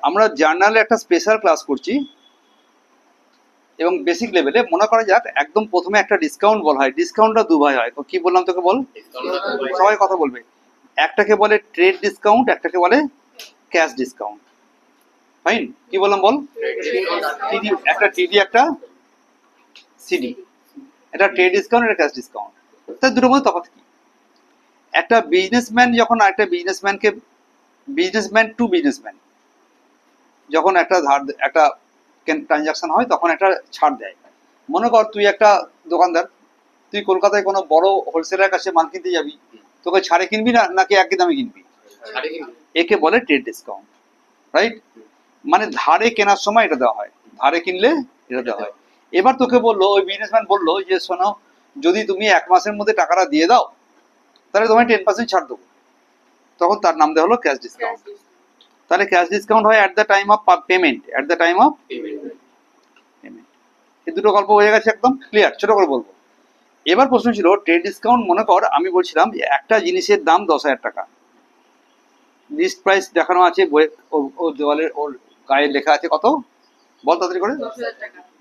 আমরা জার্নালে একটা স্পেশাল ক্লাস করছি এবং বেসিক লেভেলে মনে করা যাক একদম প্রথমে একটা ডিসকাউন্ট বলা হয়, ডিসকাউন্টটা দুভাই হয়। কি বললাম তোকে বল, সবাই কথা বলবে। একটাকে বলে ট্রেড ডিসকাউন্ট, একটাকে বলে ক্যাশ ডিসকাউন্ট। ফাইন, কি বললাম বল? টিডি একটা, টিডি একটা, সিডি। এটা ট্রেড ডিসকাউন্ট, এটা ক্যাশ ডিসকাউন্ট। তার দুটোর মধ্যে তফাৎ কি? একটা বিজনেসম্যান যখন একটা বিজনেসম্যানকে, বিজনেসম্যান টু বিজনেসম্যান যখন একটা ধার, একটা ট্রানজাকশন হয় তখন একটা ছাড় দেয়। মনে কর তুই একটা দোকানদার, তুই কলকাতায় কোনো বড় হোলসেলার কাছে মাল কিনতে যাবি, তোকে ছাড়ে কিনবি না নাকি একই দামে কিনবি? একে বলে ট্রেড ডিসকাউন্ট, রাইট? মানে ধারে কেনার সময় এটা দেওয়া হয়, ধারে কিনলে এটা দেওয়া হয়। এবার তোকে বললো, ওই বিজনেসম্যান বললো যে শোনো, যদি তুমি 1 মাসের মধ্যে টাকাটা দিয়ে দাও তাহলে তোমায় 10% ছাড় দেবো। তখন তার নাম দেওয়া হলো ক্যাশ ডিসকাউন্ট। তাহলে ক্যাশ ডিসকাউন্ট হয় at the time of payment, at the time of payment. এই দুটো গল্প হয়ে গেছে, একদম ক্লিয়ার, ছোট করে বলবো। এবার প্রশ্ন ছিল ট্রেড ডিসকাউন্ট। মনে কর আমি বলছিলাম যে একটা জিনিসের দাম 10,000 টাকা, লিস্ট প্রাইস দেখানো আছে বইয়ের, ওর দেওয়ালের, ওর গায়ে লেখা আছে কত, বল তাড়াতাড়ি করে,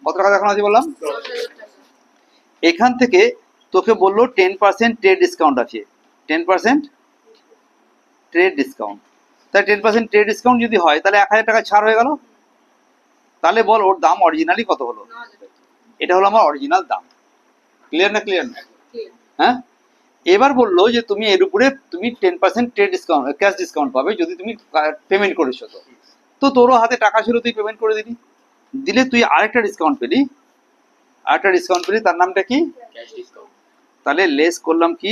কত টাকা দেখানো আছে বললাম? এখান থেকে তোকে বললো 10% ট্রেড ডিসকাউন্ট আছে, 10% ট্রেড ডিসকাউন্ট। তাহলে 10% ট্রেড ডিসকাউন্ট যদি হয় তাহলে 1,000 টাকা ছাড় হয়ে গেল। তাহলে বল ওর দাম অরিজিনালি কত হলো? এটা হলো আমার অরিজিনাল দাম। ক্লিয়ার না? ক্লিয়ার না? হ্যাঁ। এবার বললো যে তুমি এর উপরে তুমি 10% ট্রেড ডিসকাউন্ট, ক্যাশ ডিসকাউন্ট পাবে যদি তুমি পেমেন্ট করেছো। তো তোরও হাতে টাকা ছিল, তুই পেমেন্ট করে দিলি, দিলে তুই আরেকটা ডিসকাউন্ট পেলি, আরেকটা ডিসকাউন্ট পেলি, তার নামটা কি? Cash discount. তাহলে লেস করলাম কি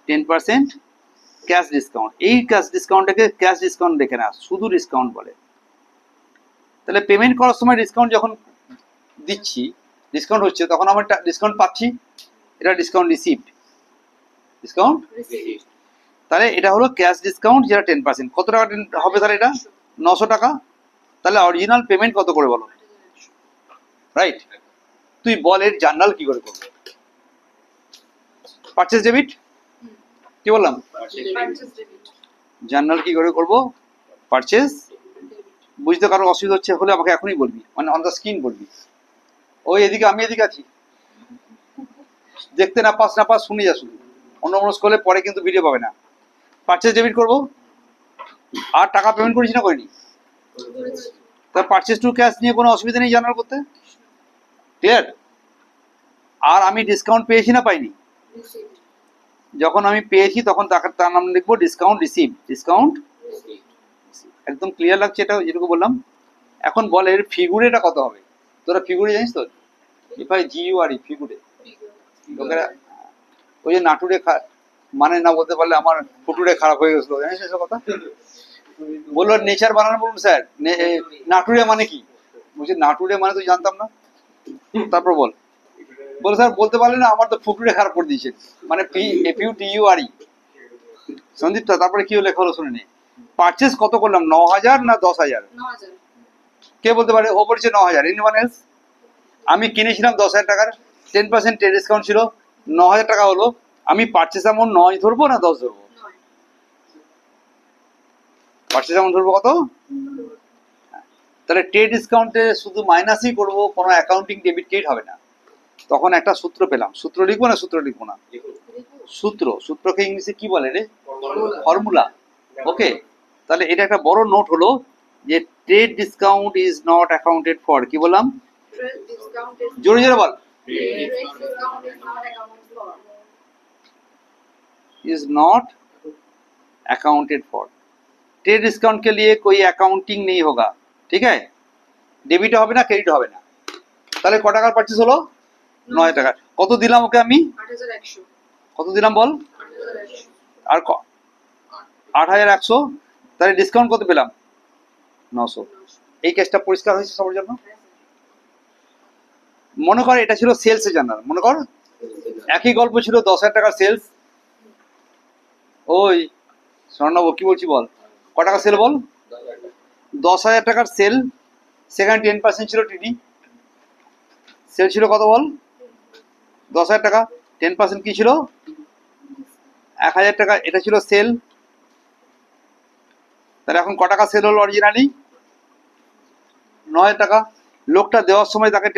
10% ক্যাশ ডিসকাউন্ট। এই ক্যাশ ডিসকাউন্টটাকে ক্যাশ ডিসকাউন্ট দেখে না, শুধু ডিসকাউন্ট বলে। তাহলে পেমেন্ট করার সময় ডিসকাউন্ট যখন দিচ্ছি, ডিসকাউন্ট হচ্ছে, তখন আমার ডিসকাউন্ট পাচ্ছি, এটা ডিসকাউন্ট রিসিভড, ডিসকাউন্ট রিসিভড। তাহলে এটা হলো ক্যাশ ডিসকাউন্ট, যেটা 10%। কত টাকা হবে তাহলে? এটা 900 টাকা। তাহলে অরিজিনাল পেমেন্ট কত করে বলো? রাইট। তুই বল এর জার্নাল কি করে করবো? পারচেজ ডেবিট, কি বললাম? জার্নাল কি করে করবো? পারচেজ। বুঝতে কারো অসুবিধা হচ্ছে হলে আমাকে এখনই বলবি, মানে অন দ্য স্ক্রিন বলবি। ওই এদিকে, আমি এদিকে আছি, দেখতে না পাস না পাস শুনে যা, শুধু অন্যমনস্ক হলে পরে কিন্তু ভিডিও পাবে না। পারচেজ ডেবিট করবো। আর টাকা পেমেন্ট করিস না করিনি? তা পারচেজ টু ক্যাশ নিয়ে কোনো অসুবিধা নেই জার্নাল করতে, ক্লিয়ার? আর আমি ডিসকাউন্ট পেয়েছি না পাইনি? যখন আমি পেয়েছি তখন তার নাম লিখবো ডিসকাউন্ট রিসিভ, ডিসকাউন্ট। একদম ক্লিয়ার লাগছে এটা যেটুকু বললাম? এখন বল এর ফিগুরেটা কত হবে? তোরা ফিগুরে জানিস তো? ইফাই GURE ফিগুরে, লোকেরা ওই যে নাটুরে মানে না বলতে পারলে আমার ফুটুরে খারাপ হয়ে গেছিল, জানিস এসব কথা? বললো নেচার বানানো, বলুন স্যার নাটুরে মানে কি? বলছি নাটুরে মানে তুই জানতাম না। তারপর বল, বলো স্যার বলতে পারলে না, আমার তো ফুটুরে খারাপ করে দিয়েছে, মানে FUTURE। সন্দীপ, তারপরে কি লেখা হলো শুনে নে। পারচেজ কত করলাম, 9,000 না 10,000? কে বলতে পারে? ও বলছে 9,000। Anyone else? আমি কিনেছিলাম 10,000 টাকার, 10% ট্রেড ডিসকাউন্ট ছিল, 9,000 টাকা হলো। আমি পারচেজ অ্যামাউন্ট 9 ধরবো না 10 ধরবো? পারচেজ অ্যামাউন্ট ধরবো কত? তাহলে ট্রেড ডিসকাউন্টে শুধু মাইনাসই করবো, কোনো অ্যাকাউন্টিং ডেবিট ক্রেডিট হবে না। তখন একটা সূত্র পেলাম, সূত্র লিখবো না সূত্র লিখবো না? সূত্র। সূত্রকে ইংলিশে কি বলে রে? ফর্মুলা। ওকে, তাহলে এটা একটা বড় নোট হলো যে trade discount is not accounted for. কি বললাম? জোরে জোরে বল। Is not accounted for. Trade discount के लिए कोई अकाउंटिंग नहीं होगा, ठीक है? डेबिट হবে না, ক্রেডিট হবে না। তাহলে কত টাকার পারচেজ হলো? 9 টাকা। কত দিলাম ওকে আমি? 8100। কত দিলাম বল? 8100। আর 8100। তাহলে ডিসকাউন্ট কত পেলাম? 900। এই কেসটা পরিষ্কার হয়েছে সবার জন্য? মনে কর এটা ছিল সেলস এর জার্নাল। মনে কর একই গল্প ছিল, 10,000 টাকার সেলস। ওই স্বর্ণব কি বলছি বল, ক টাকা সেল বল? 10,000 টাকার সেল, সেখানে 10% ছিল টিডি। সেল ছিল কত বল? 10,000 টাকা। 10% কি ছিল? 1,000 টাকা। এটা ছিল সেল। তাহলে এখন ক টাকা সেল হলো অরিজিনালি? 9,000 টাকা। লোকটা দেওয়ার সময় তাকে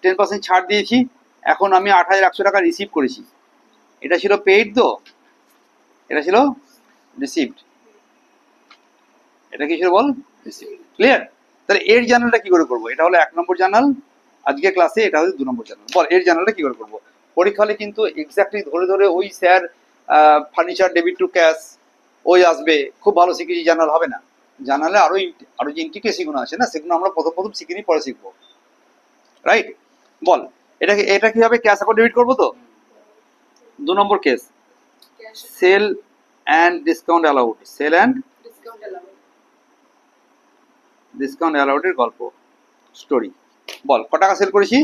10% ছাড় দিয়েছি, এখন আমি 8,100 টাকা রিসিভ করেছি। এটা ছিল পেইড, তো এটা ছিল রিসিভড। এটা কি ছিল বল? রিসিভড। ক্লিয়ার? তাহলে এর জার্নালটা কি করে করবো? এটা হলো 1 নম্বর জার্নাল আজকে ক্লাসে, এটা হলো 2 নম্বর জার্নাল। বল এর জার্নালটা কি করে করবো? পরীক্ষা হলে কিন্তু এক্স্যাক্টলি ধরে ধরে ওই sir furniture debit two cash ওই আসবে, খুব ভালো শিখেছি জার্নাল হবে না। জার্নালে আরো যে ইন্টিগ্রেসিগুলো আছে না, সেগুলো আমরা প্রথম শিখিনি, পরে শিখবো। রাইট? বল এটা কিভাবে ক্যাশ অ্যাকাউন্ট ডেবিট করবো? তো 2 নম্বর case, sale and discount allowed. Sale and discount অ্যালাউডের গল্প, স্টোরি। বল ক টাকা সেল করেছি?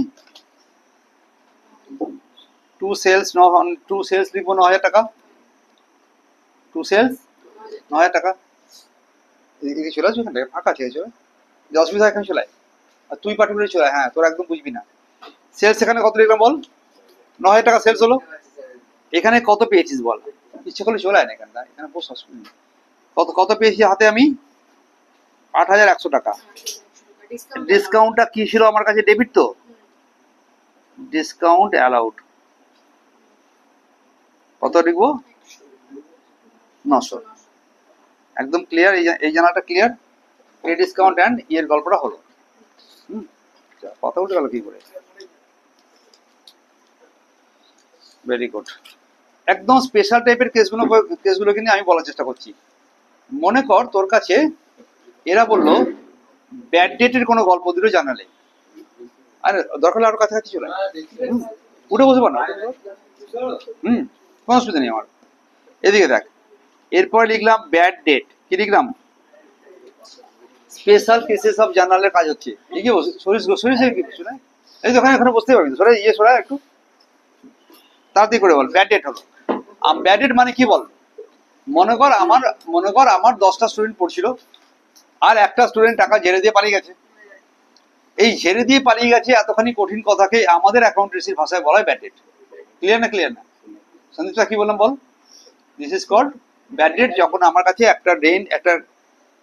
2 সেলস লিখবো 9,000 টাকা। 2 সেলস 9,000 টাকা। এদিকে চলে আসবে, এখান থেকে ফাঁকা আছে, যে অসুবিধা এখানে চলে আয়। আর তুই পার্টিকুলার চলে আয়, হ্যাঁ তোর একদম বুঝবি না। সেলস এখানে কত লিখলাম বল? 9,000 টাকা সেলস হলো। এখানে কত পেয়েছিস বল? ইচ্ছে করলে চলে আয় না এখানটা, এখানে বস। কত পেয়েছি হাতে আমি? 8,100 টাকা। ডিসকাউন্টটা কি ছিল আমার কাছে? ডেবিট। তো ডিসকাউন্ট অ্যালাউড কত লিখবো? 900। একদম ক্লিয়ার? এই জানাটা ক্লিয়ার? এই ডিসকাউন্ট অ্যান্ড ইয়ের গল্পটা হলো। কথা উঠে গেল কি করে? Very good. একদম স্পেশাল টাইপের কেসগুলো কিন্তু আমি বলার চেষ্টা করছি। মনে কর তোর কাছে এরা বললো ব্যাড ডেটের কোনো গল্প দিল জানালে, আরে দরকার হলে আরো কাছাকাছি চলে উঠে বসে পারো। কোনো অসুবিধা নেই আমার। এদিকে দেখ, এরপরে লিখলাম ব্যাড ডেট। কি লিখলাম? স্পেশাল কেসেস অফ জার্নালের কাজ হচ্ছে। এই কি সরিয়ে কি কিছু না, এই তো এখানে বসতে পারবি। সরে সরা একটু তাড়াতাড়ি করে বল। ব্যাড ডেট হলো। ব্যাড ডেট মানে কি বল? মনে কর আমার 10টা স্টুডেন্ট পড়ছিল, আর একটা স্টুডেন্ট টাকা ঝেড়ে দিয়ে পালিয়ে গেছে। এই ঝেড়ে দিয়ে পালিয়ে গেছে এতখানি কঠিন কথাকে আমাদের অ্যাকাউন্টেন্সির ভাষায় বলা হয় ব্যাড ডেট। ক্লিয়ার না? ক্লিয়ার না? সন্দীপটা কি বললাম বল? This is called bad debt. যখন আমার কাছে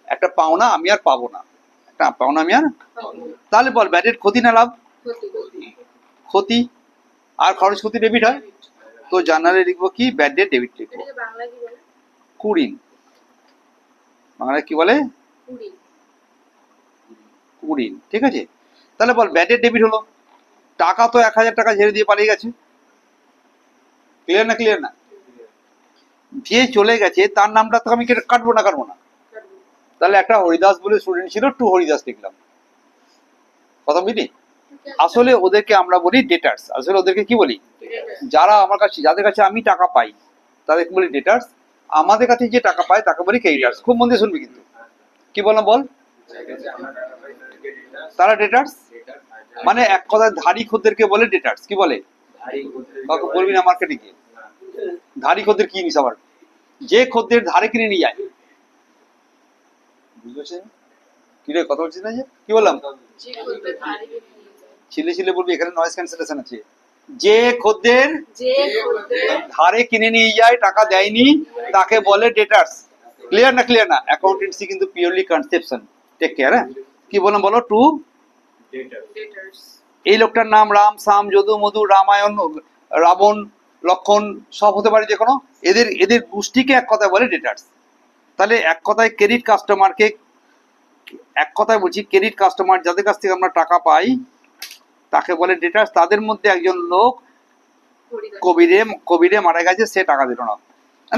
একটা পাওনা আমি আর পাবো না, একটা পাওনা আমি আর। তাহলে বল ব্যাড ডেট ক্ষতি না লাভ? ক্ষতি। আর খরচ ক্ষতি ডেবিট হয়। তো জার্নালে লিখবো কি? ব্যাড ডেট ডেবিট লিখবো। কুড়িন। বাংলায় কি বলে? কুড়িন। ঠিক আছে? তাহলে বল ব্যাড ডেট ডেবিট হলো। টাকা তো 1,000 টাকা ঝেড়ে দিয়ে পালিয়ে গেছে। ক্লিয়ার না? ক্লিয়ার না? যে চলে গেছে তার নামটা তো আমি কাটবো না? তাহলে একটা হরিদাস বলে স্টুডেন্ট ছিল, 2 হরিদাস লিখলাম। কথা বুঝলি? আসলে ওদেরকে আমরা বলি ডেটার্স। আসলে ওদেরকে কি বলি? যারা আমার কাছে, যাদের কাছে আমি টাকা পাই তাদেরকে বলি ডেটার্স। আমাদের কাছে যে টাকা পায় তাকে বলি ক্রেডিটার্স। খুব মন দিয়ে শুনবি কিন্তু। কি বললাম বল? তারা ডেটার্স। মানে এক কথায় ধারী খদ্দেরকে বলে ডেটার্স। কি বলে? কাউকে বলবি না মার্কেটে গিয়ে। ধারী খদ্দের কি জিনিস আবার? যে খদ্দের ধারে কিনে নিয়ে যায়। বুঝতে পারছিস? কি রে কথা বলছিস না? যে কি বললাম? ছিলে বলবি, এখানে নয়েজ ক্যান্সেলেশন আছে। যে খদ্দের ধারে কিনে নিয়ে যায়, টাকা দেয়নি, তাকে বলে ডেটার্স। ক্লিয়ার না? ক্লিয়ার না? অ্যাকাউন্টেন্সি কিন্তু পিওরলি কনসেপশন। Take care. হ্যাঁ, কি বললাম বলো? To debtors. এই লোকটার নাম রাম, সাম, যদু, মধু, রামায়ণ, রাবণ, লক্ষণ সব হতে পারে যে কোনো। এদের গোষ্ঠীকে এক কথায় বলে ডেটার্স। তাহলে এক কথায় ক্রেডিট কাস্টমারকে, এক কথায় বলছি ক্রেডিট কাস্টমার যাদের কাছ থেকে আমরা টাকা পাই তাকে বলে ডেটার্স। তাদের মধ্যে একজন লোক কোভিডে মারা গেছে, সে টাকা দিল না,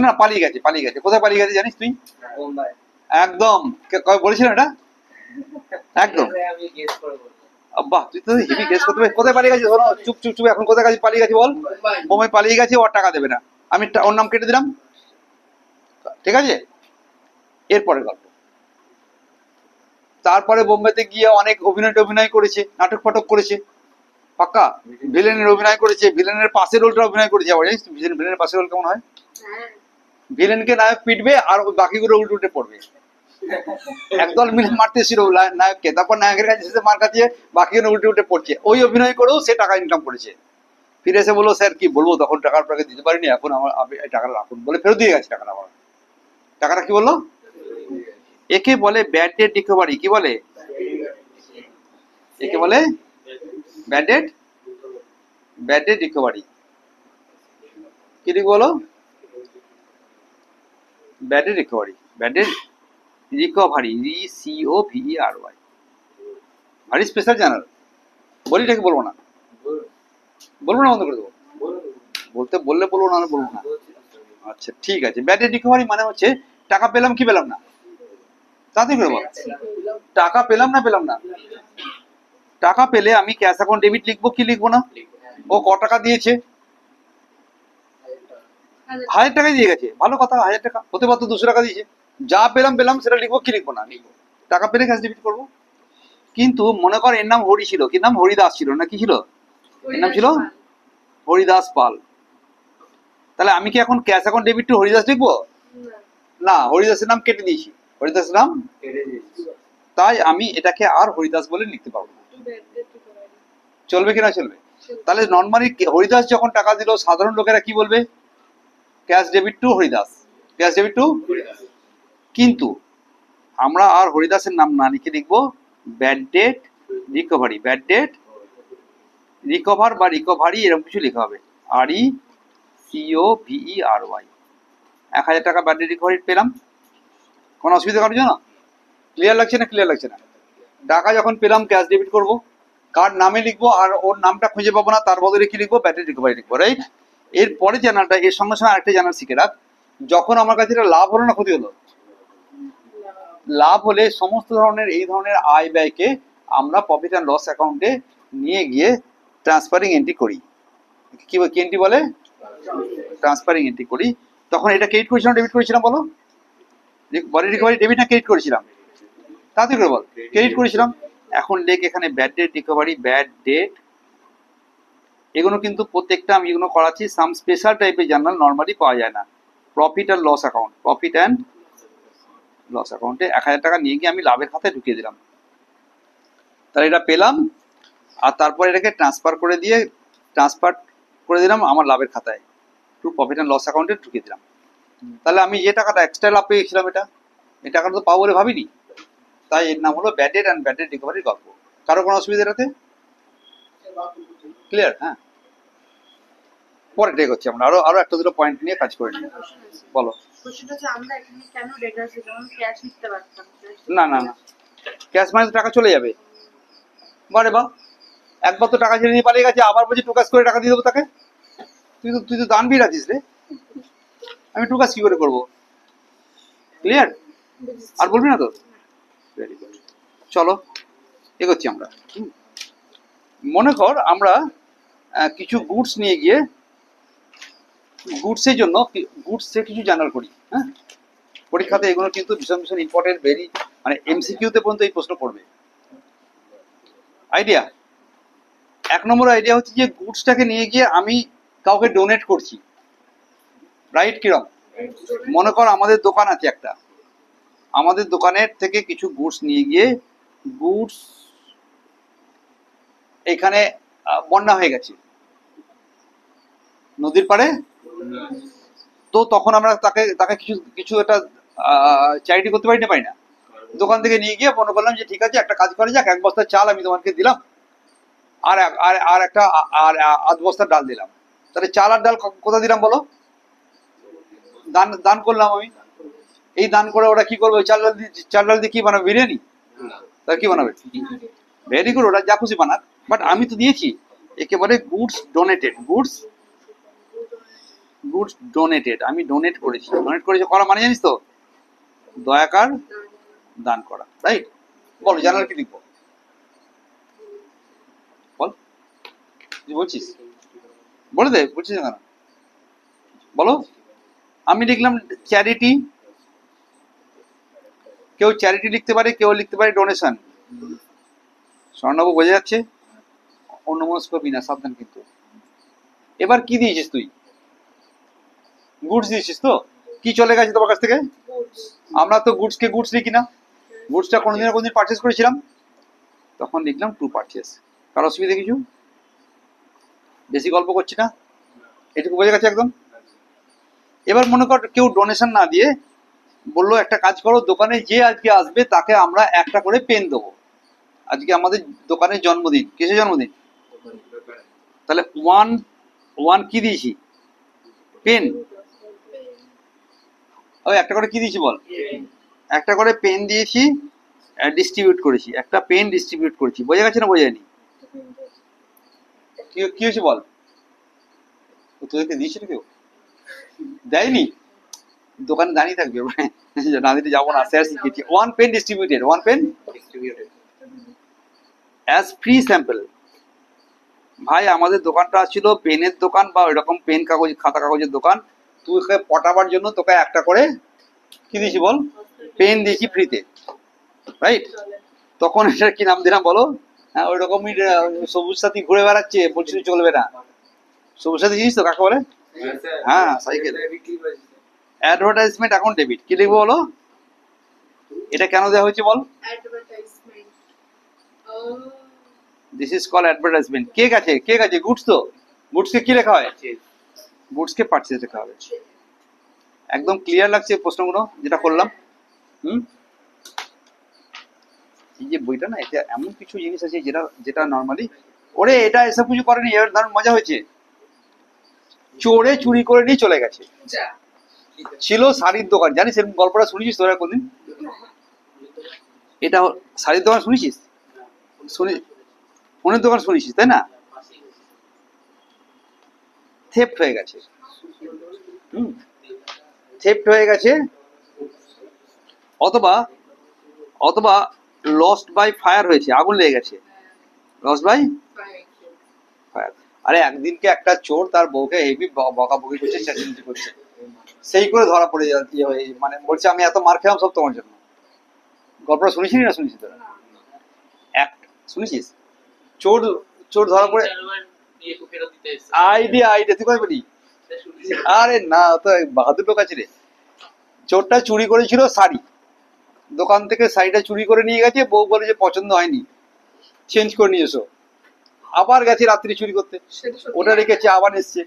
না পালিয়ে গেছে। কোথায় পালিয়ে গেছে জানিস তুই? একদম বলেছিলাম এটা একদম। বাহ, তুই তো হেভি গেস করতে পারিস। কোথায় পালিয়ে গেছে? শোনো, চুপ। এখন কোথায় গেছে? পালিয়ে গেছে বল। বোম্বাই পালিয়ে গেছে, ওর টাকা দেবে না। আমি ওর নাম কেটে দিলাম। ঠিক আছে? এরপরে গল্প। তারপরে বোম্বেতে গিয়ে অনেক অভিনয় করেছে, নাটক ফাটক করেছে, পাক্কা ভিলেনের অভিনয় করেছে। ভিলেনের পাশের রোলটা অভিনয় করেছে। আবার জানিস ভিলেনের পাশের রোল কেমন হয়? ভিলেনকে নায়ক পিটবে আর বাকিগুলো উল্টে পড়বে। একদল মিলে মারতেছিল নায়ককে, তারপর নায়কের কাছে মার খাচ্ছে, বাকিগুলো উল্টে পড়ছে। ওই অভিনয় করেও সে টাকা ইনকাম করেছে। ফিরে এসে বললো, স্যার কি বলবো, তখন টাকা আপনাকে দিতে পারিনি, এখন আমার টাকাটা রাখুন বলে ফেরত দিয়ে গেছে টাকাটা। আমার টাকাটা কি বললো? একে বলে ব্যাড ডেট রিকভারি। কি বলে? একে বলে ব্যাড ডেট রিকভারি। কি লিখবো বলো? Bad debt recovery, bad debt recovery, RCOVERY। ভারী স্পেশাল জার্নাল। বলিটাকে বলবো না, বলবো না, বন্ধ করে দেবো। বলতে বললে বলবো, না বলবো না। আচ্ছা ঠিক আছে। ব্যাড ডেট রিকভারি মানে হচ্ছে টাকা পেলাম কি পেলাম না, তাড়াতাড়ি করে বল। টাকা পেলাম না পেলাম না? টাকা পেলে আমি ক্যাশ অ্যাকাউন্ট ডেবিট লিখবো কি লিখবো না? ও ক টাকা দিয়েছে? 1000 টাকা দিয়ে গেছে, ভালো কথা। 1000 টাকা হতে পারতো 200 টাকা দিয়েছে। যা পেলাম পেলাম, সেটা লিখবো কি লিখবো না? টাকা পেলে ক্যাশ ডেবিট করবো। কিন্তু মনে কর এর নাম হরি ছিল, কি নাম? হরিদাস ছিল না কি ছিল? এর নাম ছিল হরিদাস পাল। তাহলে আমি কি এখন cash account debit two Haridas লিখবো? না, হরিদাসের নাম কেটে দিয়েছি, হরিদাসের নাম। তাই আমি এটাকে আর হরিদাস বলে লিখতে পারবো না। চলবে কিনা? চলবে। তাহলে নর্মালি হরিদাস যখন টাকা দিল, সাধারণ লোকেরা কি বলবে? Cash debit two Haridas, cash debit two. কিন্তু আমরা আর হরিদাসের নাম না লিখে লিখবো bad debt recovery, bad date recover বা রিকভারি, এরকম কিছু লেখা হবে। RECOVERY। 1000 টাকা ব্যাড ডেট রিকভারি পেলাম, কোনো অসুবিধা কারোর জন্য? ক্লিয়ার লাগছে না? ক্লিয়ার লাগছে না? টাকা যখন পেলাম ক্যাশ ডেবিট করব, কার নামে লিখবো, আর ওর নামটা খুঁজে পাবো না, তার বদলে কি লিখবো? ব্যাড ডেট রিকভারি লিখবো, রাইট? এরপরে জার্নালটা, এর সঙ্গে সঙ্গে আরেকটা জার্নাল শিখে রাখ। যখন আমার কাছে এটা লাভ হলো না ক্ষতি হলো? লাভ হলে সমস্ত ধরনের এই ধরনের আয় ব্যয়কে আমরা প্রফিট অ্যান্ড লস অ্যাকাউন্টে নিয়ে গিয়ে ট্রান্সফারিং এন্ট্রি করি। কি এন্ট্রি বলে? ট্রান্সফারিং এন্ট্রি করি। তখন এটা ক্রেডিট করেছিলাম ডেবিট করেছিলাম বলো? বডি রিকভারি ডেবিট না ক্রেডিট করেছিলাম? তাড়াতাড়ি করে বল। ক্রেডিট করেছিলাম। এখন লেখ এখানে bad debt recovery, bad debt. এগুলো কিন্তু প্রত্যেকটা আমি এগুলো করাচ্ছি, সাম স্পেশাল টাইপের জার্নাল নর্মালি পাওয়া যায় না। Profit and loss account, profit and loss অ্যাকাউন্টে 1000 টাকা নিয়ে গিয়ে আমি লাভের খাতায় ঢুকিয়ে দিলাম। তাহলে এটা পেলাম, আর তারপর এটাকে ট্রান্সফার করে দিলাম আমার লাভের খাতায়, টু প্রফিট অ্যান্ড লস অ্যাকাউন্টে ঢুকিয়ে দিলাম। তাহলে আমি যে টাকাটা এক্সট্রা লাভ পেয়েছিলাম, এই টাকাটা তো পাবো বলে ভাবিনি। তাই এর নাম হলো bad debt and bad debt রিকভারির গল্প। কারো কোনো অসুবিধা এটাতে? ক্লিয়ার? হ্যাঁ, পরে টেক হচ্ছে আমরা আরো একটা দুটো পয়েন্ট নিয়ে কাজ করে নিই। বলো। না না না, ক্যাশ মানে টাকা চলে যাবে। বারে বা, একবার তো টাকা ছেড়ে নিয়ে পালিয়ে গেছে, আবার বলছি টুকাস করে টাকা দিয়ে দেবো তাকে। তুই তো দানবীর আছিস রে, আমি টুকাস কি করে করবো? ক্লিয়ার? আর বলবি না তো? Very good. চলো এগোচ্ছি আমরা। মনে কর আমরা কিছু গুডস নিয়ে গিয়ে গুডসের জন্য গুডসে কিছু জার্নাল করি। হ্যাঁ, পরীক্ষাতে এগুলো কিন্তু ভীষণ ভীষণ ইম্পর্টেন্ট, ভেরি মানে MCQতে পর্যন্ত এই প্রশ্ন পড়বে। আইডিয়া 1 নম্বর আইডিয়া হচ্ছে যে গুডসটাকে নিয়ে গিয়ে আমি কাউকে ডোনেট করছি, রাইট? কিরম? মনে কর আমাদের দোকান আছে একটা, আমাদের দোকানের থেকে কিছু গুডস নিয়ে গিয়ে, গুডস এখানে বন্যা হয়ে গেছে নদীর পাড়ে, তো তখন আমরা তাকে কিছু কিছু একটা চ্যারিটি করতে পারি না, পারি না? দোকান থেকে নিয়ে গিয়ে মনে করলাম যে ঠিক আছে একটা কাজ করা যাক, 1 বস্তা চাল আমি তোমাকে দিলাম, আর আর একটা আর 8 বস্তা ডাল দিলাম। তাহলে চাল আর ডাল কোথা দিলাম বলো? দান করলাম আমি। এই দান করে ওরা কি করবে? চাল ডাল দিয়ে কি বানাবে? বিরিয়ানি? তার কি বানাবে? ভেরি গুড, ওরা যা খুশি বানাক, বাট আমি তো দিয়েছি। একেবারে গুডস ডোনেটেড, গুডস ডোনেটেড, আমি ডোনেট করেছি। করা মানে জানিস তো? দয়াকার দান করা, রাইট? বল জানার কি লিখবো? বল, তুই বলছিস, বলে দে, বলছিস না বলো। আমি লিখলাম চ্যারিটি, কেউ চ্যারিটি লিখতে পারে, কেউ লিখতে পারে ডোনেশন। স্বর্ণবাবু বোঝা যাচ্ছে? অন্যমনস্ক বিনা, সাবধান কিন্তু। এবার কি দিয়েছিস তুই? গুডস দিয়েছিস তো? কি চলে গেছে তোমার কাছ থেকে? আমরা তো গুডসকে গুডস লিখি না, গুডসটা কোনোদিন পারচেস করেছিলাম, তখন লিখলাম টু পারচেস। কার অসুবিধা কিছু? বেশি গল্প করছি না, এটুকু বোঝা গেছে একদম। এবার মনে কর কেউ ডোনেশন না দিয়ে বললো একটা কাজ করো, দোকানে যে আজকে আসবে তাকে আমরা একটা করে পেন দেবো, আজকে আমাদের দোকানের জন্মদিন, কিসের জন্মদিন? তাহলে ওয়ান ওয়ান কি দিয়েছি? পেন। ওই একটা করে কি দিয়েছি বল? একটা করে পেন দিয়েছি, ডিস্ট্রিবিউট করেছি, একটা পেন ডিস্ট্রিবিউট করেছি। বোঝা গেছে না বোঝা যায়নি? কি হয়েছে বল? তোদেরকে দিয়েছিল কেউ? দেয়নি? দোকানে দাঁড়িয়ে থাকবে, না দিতে যাবো না, স্যার শিখিয়েছি। One pen distributed, one pen distributed as free sample. ভাই আমাদের দোকানটা ছিল পেনের দোকান বা ওইরকম পেন কাগজ খাতা কাগজের দোকান। তুই পটাবার জন্য তোকে একটা করে কি দিয়েছি বল? পেন দিয়েছি ফ্রিতে, রাইট? তখন এটার কি নাম দিলাম বলো? হ্যাঁ, ওই রকমই সবুজ সাথী ঘুরে বেড়াচ্ছে, বলছিল চলবে না। সবুজ সাথী জিনিস তো কাকে বলে? হ্যাঁ, সাইকেল। অ্যাডভার্টাইজমেন্ট এখন ডেবিট, কি লিখবো বলো? এটা কেন দেওয়া হয়েছে বল? This is call advertisement. কে গেছে গুডস তো। গুডসকে কি লেখা হয়? গুডসকে পারচেজ লেখা হবে। একদম ক্লিয়ার লাগছে প্রশ্নগুলো যেটা করলাম? এই যে বইটা না, এটা এমন কিছু জিনিস আছে যেটা যেটা নর্মালি ওরে এটা এসব কিছু করেনি। এর দারুণ মজা হয়েছে। চোরে চুরি করে নিয়ে চলে গেছে। ছিল শাড়ির দোকান, জানিস এরকম গল্পটা শুনেছিস তোরা কোনদিন? এটা শাড়ির দোকান শুনেছিস? শুনি, ফোনের দোকান শুনেছিস তাই না? থেফট হয়ে গেছে। থেফট হয়ে গেছে, অথবা অথবা লস্ট বাই ফায়ার হয়েছে, আগুন লেগে গেছে। Lost by fire. আরে একদিনকে একটা চোর তার বউকে হেভি বকাবকি করছে, চেঁচামেচি করছে, সেই করে ধরা পড়ে যাচ্ছে। মানে বলছে আমি এত মার খেলাম সব তোমার জন্য। গল্পটা শুনেছিস না শুনেছিস তোরা? এক শুনেছিস? চোর চোর ধরা পড়ে আইডিয়া তুই কই বলি? আরে না, তো বাহাদুর লোক আছে রে। চোরটা চুরি করেছিল শাড়ি, দোকান থেকে শাড়িটা চুরি করে নিয়ে গেছে। বউ বলে যে পছন্দ হয়নি, চেঞ্জ করে নিয়ে এসো। আবার গেছে রাত্রি চুরি করতে, ওটা রেখেছে, আবার এসছে।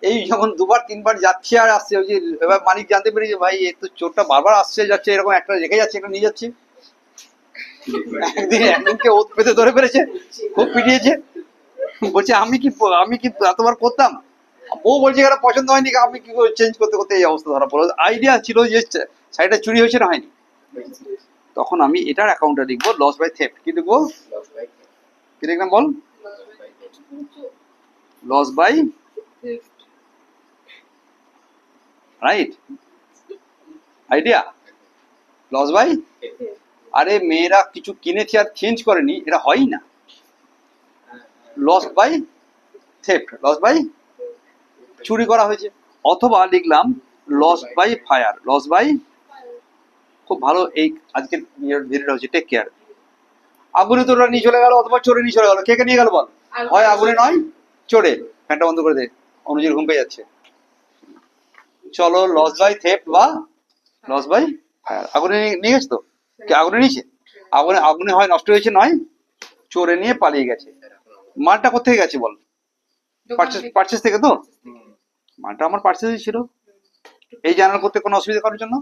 এই যখন দুবার তিনবার যাচ্ছে আর আসছে, ওই যে এবার মালিক জানতে পেরেছে ভাই এ তো চোরটা বারবার আসছে যাচ্ছে, এরকম একটা রেখে যাচ্ছে একটা নিয়ে যাচ্ছে। একদিনকে ওত পেতে ধরে ফেলেছে, খুব পিটিয়েছে। বলছে আমি কি এতবার করতাম। বউ বলছে এখানে পছন্দ হয়নি, আমি কি চেঞ্জ করতে করতে এই অবস্থা ধরা পড়লো। আইডিয়া ছিল যে শাড়িটা চুরি হয়েছে না হয়নি। তখন আমি এটার অ্যাকাউন্টটা লিখবো লস বাই থেফট। কি লিখবো? কি লিখলাম বল? Loss by, right? Idea loss by. আরে মেয়েরা কিছু কিনেছে আর চেঞ্জ করেনি, এটা হয়ই না। Loss by theft, loss by চুরি করা হয়েছে। অথবা লিখলাম loss by fire, loss by. খুব ভালো এই আজকের ভিডিওটা হচ্ছে টেক কেয়ার। আগুনে তোরা নিয়ে চলে গেল অথবা চোরে নিয়ে চলে গেল, কে নিয়ে গেল বল? হয় আগুনে নয় চোরে। ফ্যানটা বন্ধ করে দে, অনুজির ঘুম পেয়ে যাচ্ছে। চলো লস বাই থেফট বা লস বাই ফায়ার। আগুনে নিয়ে গেছে তো, কে আগুনে নিয়েছে? আগুনে হয় নষ্ট হয়েছে, নয় চোরে নিয়ে পালিয়ে গেছে। মালটা কোথেকে গেছে বল? পারচেস থেকে তো। মালটা আমার পারচেসই ছিল। এই জানার করতে কোনো অসুবিধা করার জন্য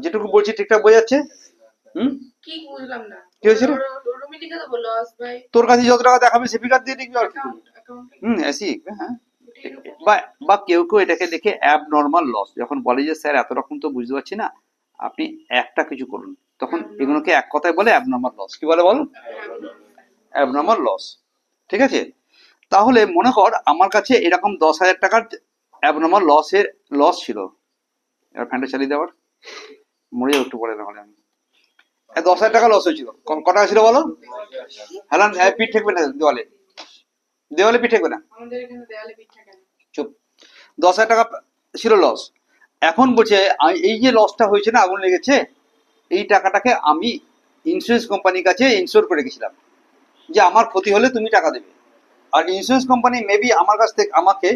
যেটুকু বলছি ঠিকঠাক বোঝাচ্ছে? কি বুঝলাম না কি হয়েছিল? তোর কাছে যত টাকা দেখাবে সে ফিগার দিয়ে লিখবি আর কি। এসি হ্যাঁ। বা কেউ কেউ এটাকে লিখে অ্যাবনর্মাল লস। যখন বলে যে স্যার এত রকম তো বুঝতে পারছি না, আপনি একটা কিছু করুন, তখন এগুলোকে এক কথায় বলে অ্যাবনর্মাল লস। কি বলে বল? Abnormal loss. ঠিক আছে? তাহলে মনে কর আমার কাছে এরকম 10,000 টাকার অ্যাবনর্মাল লস ছিল। এবার ফ্যানটা চালিয়ে দেওয়ার মরে যাবো একটু পরে, নাহলে আমি 10,000 টাকা লস হয়েছিল। ক টাকা ছিল বলো? হ্যাঁ, পিঠ ঠেকবে না দেওয়ালে, দেওয়ালে পিঠ ঠেকবে না, চুপ। 10,000 টাকা ছিল লস। এখন বলছে এই যে লসটা হয়েছে না, আগুন লেগেছে, এই টাকাটাকে আমি ইন্স্যুরেন্স কোম্পানির কাছে ইন্স্যুর করে গেছিলাম যে আমার ক্ষতি হলে তুমি টাকা দেবে। আর ইন্স্যুরেন্স কোম্পানি মেবি আমার কাছ থেকে আমাকে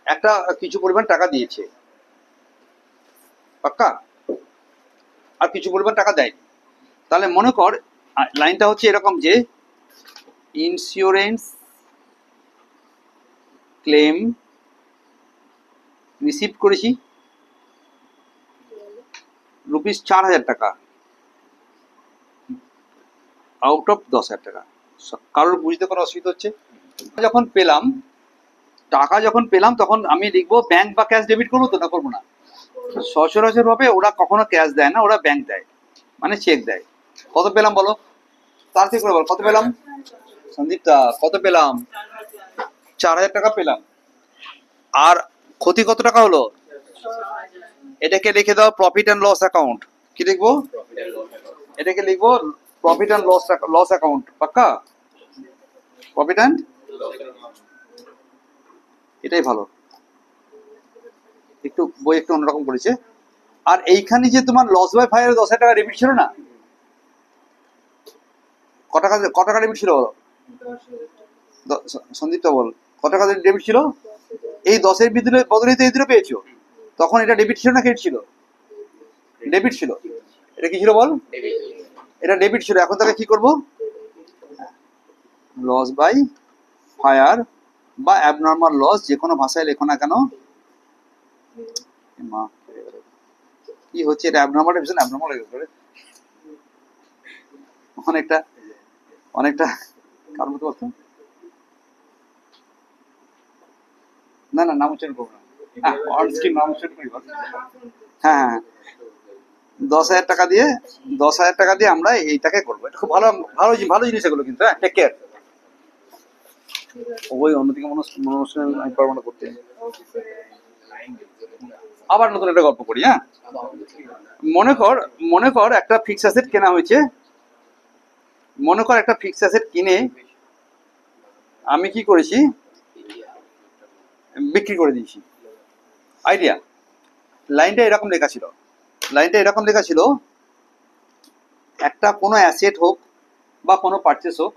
একটা কিছু পরিমাণ টাকা দিয়েছে, পাক্কা, আর কিছু পরিমাণ টাকা দেয়। তাহলে মনে কর লাইনটা হচ্ছে এরকম যে ইন্স্যুরেন্স ক্লেম রিসিভ করেছি রুপিস 4,000 টাকা আউট অফ 10,000 টাকা। কারোর বুঝতে কোনো অসুবিধা হচ্ছে? টাকা যখন পেলাম তখন আমি লিখবো ব্যাংক বা ক্যাশ ডেবিট করবো তো, না করবো না? সচরাচর ভাবে ওরা কখনো ক্যাশ দেয় না, ওরা ব্যাংক দেয়, মানে চেক দেয়। কত পেলাম বলো, তাড়াতাড়ি করে বল, কত পেলাম? সন্দীপটা কত পেলাম? 4,000 টাকা পেলাম। আর ক্ষতি কত টাকা হলো? এটাকে লিখে দাও প্রফিট অ্যান্ড লস অ্যাকাউন্ট। কি লিখবো? এটাকে লিখবো প্রফিট অ্যান্ড লস অ্যাকাউন্ট। পাক্কা? প্রফিট অ্যান্ড, এটাই ভালো। একটু বই একটু অন্যরকম করেছে। আর এইখানে যে তোমার লস বাই ফায়ার 10,000 টাকা ডেবিট ছিল না, ক টাকা ডেবিট ছিল বলো? সন্দীপটা বল, কত টাকা ডেবিট ছিল? এই 10-এর বদলে তো এই দুটো পেয়েছো, তখন এটা ডেবিট ছিল না ক্রেডিট ছিল? ডেবিট ছিল। এটা কি ছিল বল? এটা ডেবিট ছিল। এখন তাকে কি করব? লস বাই ফায়ার বা অ্যাবনর্মাল লস, যে কোনো ভাষায় লেখো না কেন। কি হচ্ছে এটা? অ্যাবনর্মাল ভীষণ অ্যাবনর্মাল হয়ে গেছে, অনেকটা অনেকটা কার মতো বলতো। না না, নাম উচ্চারণ করবো না, অন স্ক্রিন নাম উচ্চারণ করি। হ্যাঁ, 10,000 টাকা দিয়ে 10,000 টাকা দিয়ে আমরা এইটাকে করবো। এটা খুব ভালো ভালো ভালো জিনিস এগুলো, কিন্তু হ্যাঁ, টেক কেয়ার। ওই অন্যদিকে মনোরঞ্জন আমি পারবো না করতে। আবার নতুন একটা গল্প করি। হ্যাঁ, মনে কর একটা ফিক্স অ্যাসেট কেনা হয়েছে। মনে কর একটা ফিক্স অ্যাসেট কিনে আমি কি করেছি? বিক্রি করে দিয়েছি। আইডিয়া। লাইনটা এরকম লেখা ছিল, একটা কোনো অ্যাসেট হোক বা কোনো পারচেস হোক,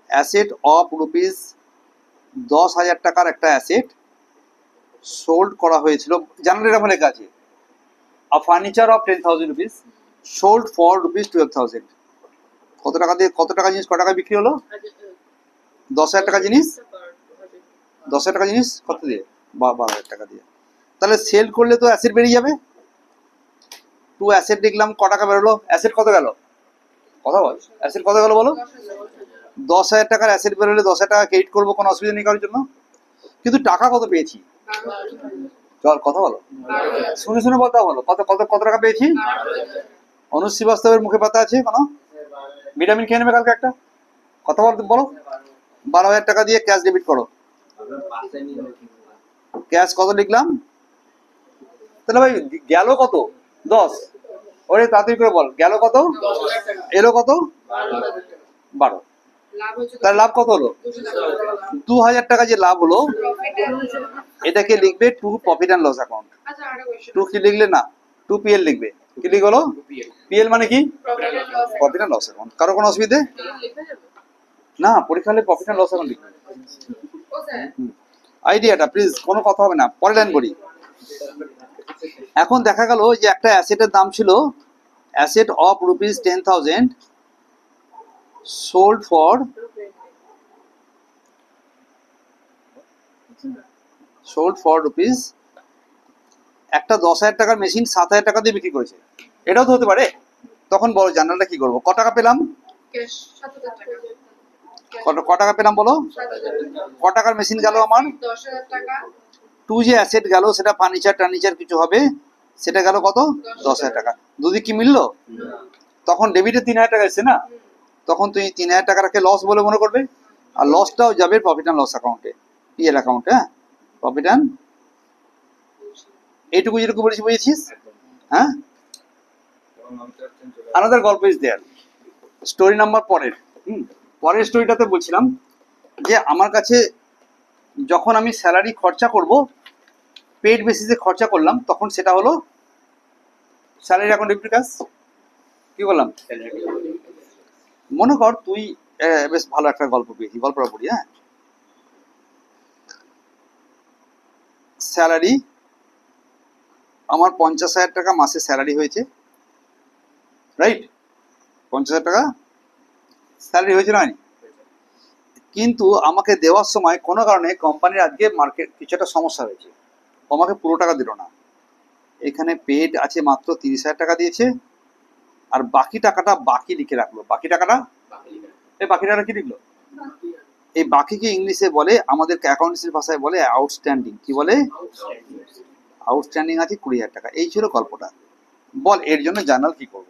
অ্যাসেট অফ রুপিস 10,000 টাকার একটা অ্যাসেট সোল্ড করা হয়েছিল। জানালে এরকম লেখা আছে, a furniture of 10,000 rupees sold for rupees 12,000। কত টাকা দিয়ে, কত টাকা জিনিস ক টাকা বিক্রি হলো? 10,000 টাকা জিনিস। 10,000 টাকা জিনিস কত দিয়ে? 12,000 টাকা দিয়ে। তাহলে সেল করলে তো অ্যাসেট বেরিয়ে যাবে। টু অ্যাসেট লিখলাম, ক টাকা বেরোলো? অ্যাসেট কত গেল? কথা বল, অ্যাসেট কত গেল বলো? 10,000 টাকার অ্যাসেট বেরোলে 10,000 টাকা ক্রেডিট করবো, কোনো অসুবিধা নেই কারোর জন্য। কিন্তু টাকা কত পেয়েছি? চল কথা বলো, শুনে শুনে বলতে বলো, কত কত কত টাকা পেয়েছি? অনুজ শ্রীবাস্তবের মুখে পাতা আছে কোনো? ভিটামিন খেয়ে নেবে কালকে একটা। কথা বলো। 12,000 টাকা দিয়ে ক্যাশ ডেবিট করো। ক্যাশ কত লিখলাম? তাহলে ভাই গেল কত? 10। ওরে তাড়াতাড়ি করে বল, গেল কত? এলো কত? 12। তার লাভ কত হলো? 2,000 টাকা যে লাভ হলো, এটাকে লিখবে to profit and loss account. To কি লিখলে না, টু পিএল লিখবে। কি লিখে হলো? পিএল মানে কি? Profit and loss account. কারো কোনো অসুবিধে না? পরীক্ষা হলে প্রফিট অ্যান্ড লস অ্যাকাউন্ট লিখবে। আইডিয়াটা প্লিজ, কোনো কথা হবে না, পরে লাইন বলি। এখন দেখা গেল যে একটা অ্যাসেটের দাম ছিল, asset of rupees 10,000 sold for rupees, একটা 10,000 টাকার মেশিন 7,000 টাকা দিয়ে বিক্রি করেছে। এটাও তো হতে পারে। তখন বলো জার্নালটা কি করবো? ক টাকা পেলাম? ক টাকা পেলাম বলো? ক টাকার মেশিন গেল আমার? 10,000 টাকা। টু যে অ্যাসেট গেল সেটা ফার্নিচার কিছু হবে, সেটা গেল কত? 10,000 টাকা। দুদিক কি মিললো? তখন ডেবিটে 3,000 টাকা এসছে না, তখন তুমি 3,000 টাকাটাকে লস বলে মনে করবে, আর লসটাও যাবে প্রফিট অ্যান্ড লস অ্যাকাউন্টে, পিএল অ্যাকাউন্টে। হ্যাঁ, প্রফিট অ্যান্ড, এইটুকু যেটুকু বলেছি বুঝেছিস? হ্যাঁ, আনাদার গল্প ইজ দেয়ার। স্টোরি নাম্বার পরের স্টোরিটাতে বলছিলাম যে আমার কাছে যখন আমি স্যালারি খরচা করব, পেড বেসিসে খরচা করলাম, তখন সেটা হলো স্যালারি অ্যাকাউন্ট ডেবিট ক্যাশ। কি বললাম? মনে কর তুই বেশ ভালো একটা গল্প পেয়েছি, গল্পটা পড়ি। হ্যাঁ, স্যালারি আমার 50,000 টাকা মাসে স্যালারি হয়েছে, রাইট? 50,000 টাকা স্যালারি হয়েছে না? কিন্তু আমাকে দেওয়ার সময় কোনো কারণে কোম্পানির আজকে মার্কেট কিছু একটা সমস্যা হয়েছে, আমাকে পুরো টাকা দিল না। এখানে পেড আছে মাত্র 30,000 টাকা দিয়েছে, আর বাকি টাকাটা বাকি লিখে রাখলো। বাকি টাকাটা এই বাকি টাকাটা কি লিখলো? এই বাকিকে ইংলিশে বলে, আমাদের অ্যাকাউন্টেন্সির ভাষায় বলে আউটস্ট্যান্ডিং। কি বলে? আউটস্ট্যান্ডিং আছে 20,000 টাকা। এই ছিল গল্পটা। বল এর জন্য জার্নাল কি করব?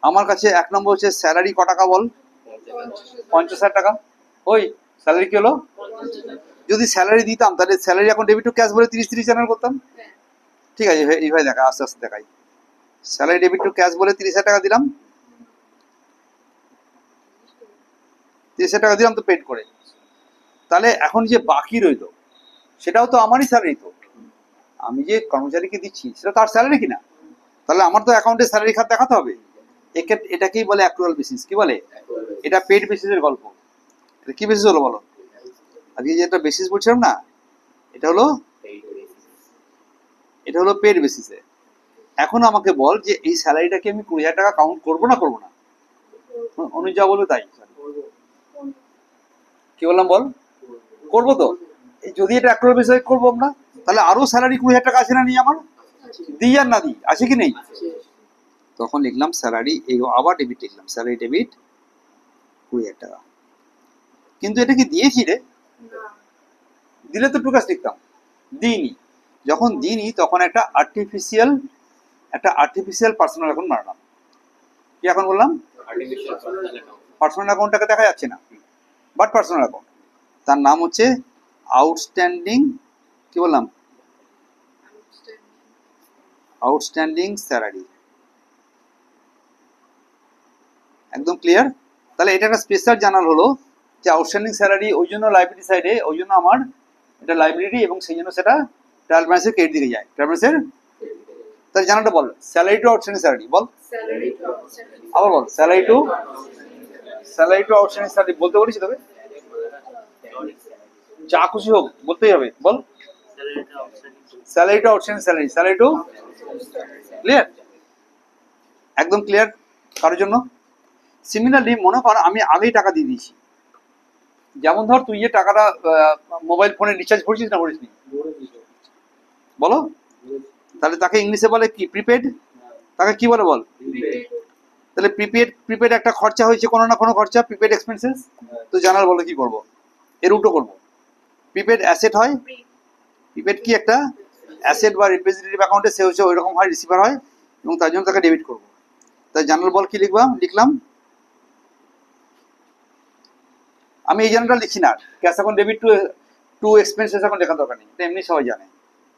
আমার কাছে 1 নম্বর হচ্ছে স্যালারি ক টাকা বল? 50,000 টাকা। ওই স্যালারি কি হলো? যদি স্যালারি দিতাম তাহলে স্যালারি এখন ডেবিট টু ক্যাশ বলে 30 চ্যানেল করতাম। ঠিক আছে, এইভাবে দেখা, আস্তে আস্তে দেখাই। স্যালারি ডেবিট টু ক্যাশ বলে 30,000 টাকা দিলাম, 30,000 টাকা দিলাম তো পেড করে। তাহলে এখন যে বাকি রইলো সেটাও তো আমারই স্যালারি। তো আমি যে কর্মচারীকে দিচ্ছি সেটা তার স্যালারি কিনা, তাহলে আমার তো অ্যাকাউন্টে স্যালারি খাত দেখাতে হবে। এটাকেই বলে অ্যাক্রুয়াল বেসিস। কি বলে? এটা পেড বেসিসের গল্প। এটা কি বেসিস হলো বলো? আজকে যেটা বেসিস বলছিলাম না, এটা হলো পেড বেসিসে। এখন আমাকে বল যে এই স্যালারিটাকে আমি 20,000 টাকা কাউন্ট করবো না করবো না? অনুজ যা বলবে তাই। কি বললাম বল? করবো তো। যদি এটা অ্যাক্রুয়াল বেসিসে করবো আমরা, তাহলে আরো স্যালারি 20,000 টাকা আছে না নেই আমার? দিই আর না দিই, আছে কি নেই? তখন লিখলাম স্যালারি, এই আবার ডেবিট লিখলাম, স্যালারি ডেবিট 20,000 টাকা। কিন্তু এটা কি দিয়েছি রে? দিলে তো টুকাস লিখতাম, দিইনি। যখন দিইনি তখন একটা আর্টিফিশিয়াল পার্সোনাল অ্যাকাউন্ট বানালাম। কি এখন বললাম? পার্সোনাল অ্যাকাউন্টটাকে দেখা যাচ্ছে না, বাট পার্সোনাল অ্যাকাউন্ট। তার নাম হচ্ছে আউটস্ট্যান্ডিং, কি বললাম? Outstanding salary. একদম ক্লিয়ার? তাহলে এটা একটা স্পেশাল জার্নাল হলো যে আউটস্ট্যান্ডিং স্যালারি, ওই জন্য লাইব্রেরি সাইডে, ওই জন্য আমার এটা লাইব্রেরি, এবং সেই জন্য সেটা ট্রায়াল ব্যালেন্সের ক্রেডিট দিকে যায়। ট্রায়াল ব্যালেন্সের তাহলে জার্নালটা বল, স্যালারি টু আউটস্ট্যান্ডিং স্যালারি বল, আবার বল, স্যালারি টু আউটস্ট্যান্ডিং স্যালারি বলতে বলেছি, তবে যা খুশি হোক বলতেই হবে। বল salary to outstanding salary, salary to. Clear? একদম ক্লিয়ার কারোর জন্য? সিমিলারলি মনে কর আমি আগেই টাকা দিয়ে দিয়েছি। যেমন ধর তুই যে টাকাটা মোবাইল ফোনে রিচার্জ করেছিস না করিসনি? বলো। তাহলে তাকে ইংলিশে বলে কি? প্রিপেড। তাকে কি বলে বল? তাহলে প্রিপেড একটা খরচা হয়েছে, কোনো না কোনো খরচা, প্রিপেড এক্সপেন্সেস। তো জানার বলে কি করব? এর উল্টো করব। প্রিপেড অ্যাসেট হয়, প্রিপেড কি একটা অ্যাসেট বা রিপ্রেজেন্টেটিভ অ্যাকাউন্টে সে হচ্ছে ওইরকম হয়, রিসিভার হয়, এবং তার জন্য তাকে ডেবিট করব। তাই জানার বল কি লিখলাম। আমি এই জায়গাটা লিখি না, cash account debit two expenses এখন লেখার দরকার নেই, এটা এমনি সবাই জানে।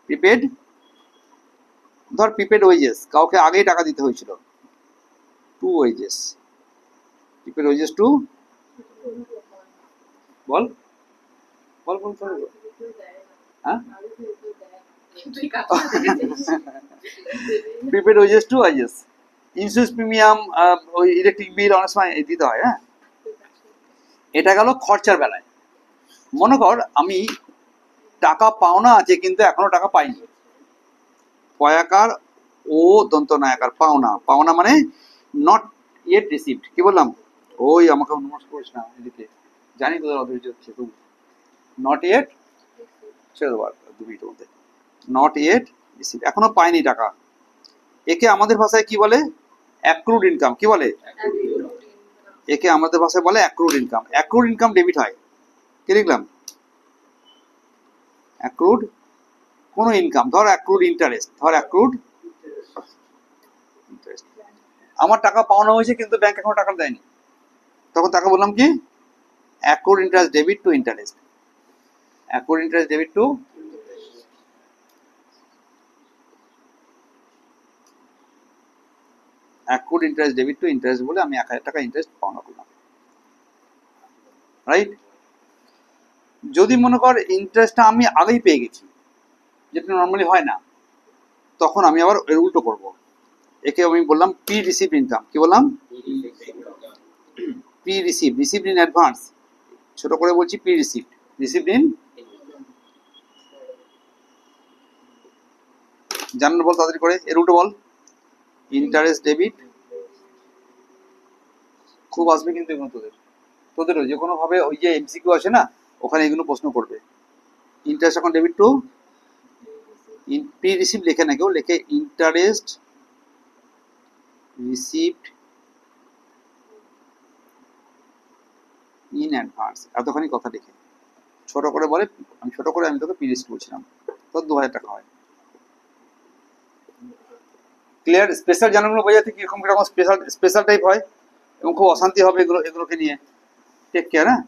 প্রিপেড, ধর প্রিপেড ওয়েজেস, কাউকে আগেই টাকা দিতে হয়েছিল, to wages, prepaid wages to, বল বল বল বল। হ্যাঁ, prepaid wages to wages. Insurance premium, ওই ইলেকট্রিক বিল অনেক সময় দিতে হয়। হ্যাঁ, এটা গেল খরচার বেলায়। মনে কর আমি টাকা পাওনা আছে কিন্তু এখনো টাকা পাইনি, পয়াকার ও দন্ত নায়াকার, পাওনা মানে নট ইয়েট রিসিভড। কি বললাম? ওই আমাকে অনুমান করিস না, এদিকে জানি তোদের অধৈর্য হচ্ছে, তবু নট ইয়েট, ছেড়ে দেবো 2 মিনিটের মধ্যে। নট ইয়েট রিসিভড, এখনো পাইনি টাকা। একে আমাদের ভাষায় কি বলে? Accrued income. কি বলে? একে আমাদের ভাষায় বলে accrued income. Accrued income debit হয়। কি লিখলাম? অ্যাক্রুড কোন ইনকাম, ধর অ্যাক্রুড ইন্টারেস্ট, ধর অ্যাক্রুড ইন্টারেস্ট। আমার টাকা পাওনা হয়েছে কিন্তু ব্যাংক এখনো টাকা দেয়নি, তখন তাকে বললাম কি? Accrued interest debit two interest. Accrued interest debit two, accrued interest debit two interest বলে আমি 1,000 টাকা ইন্টারেস্ট পাওনা করলাম। রাইট? যদি মনে কর ইন্টারেস্টটা আমি আগেই পেয়ে গেছি, যেটা নর্মালি হয় না, তখন আমি আবার এর উল্টো করব। একে আমি বললাম প্রি রিসিভ ইনকাম। কি বললাম? প্রি রিসিভ ইন অ্যাডভান্স, ছোট করে বলছি প্রি রিসিভ ইন। জানার বল তাড়াতাড়ি করে, এর উল্টো বল, ইন্টারেস্ট ডেবিট। খুব আসবে কিন্তু এগুলো তোদেরও যে কোনো ভাবে, ওই যে এমসিকিউ আছে না, ওখানে এগুলো প্রশ্ন করবে। ইন্টারেস্ট এখন ডেবিট টু, প্রি রিসিভ লেখে না কেউ, লেখে ইন্টারেস্ট রিসিভড ইন অ্যাডভান্স, এতখানি কথা লিখে ছোট করে বলে, আমি ছোট করে আমি তোকে পিরিয়ড বলছিলাম, তোর 2000 টাকা হয়। ক্লিয়ার? স্পেশাল জার্নালগুলো বোঝাতে কিরকম কিরকম স্পেশাল স্পেশাল টাইপ হয় এবং খুব অশান্তি হবে এগুলোকে নিয়ে। টেক কেয়ার, হ্যাঁ।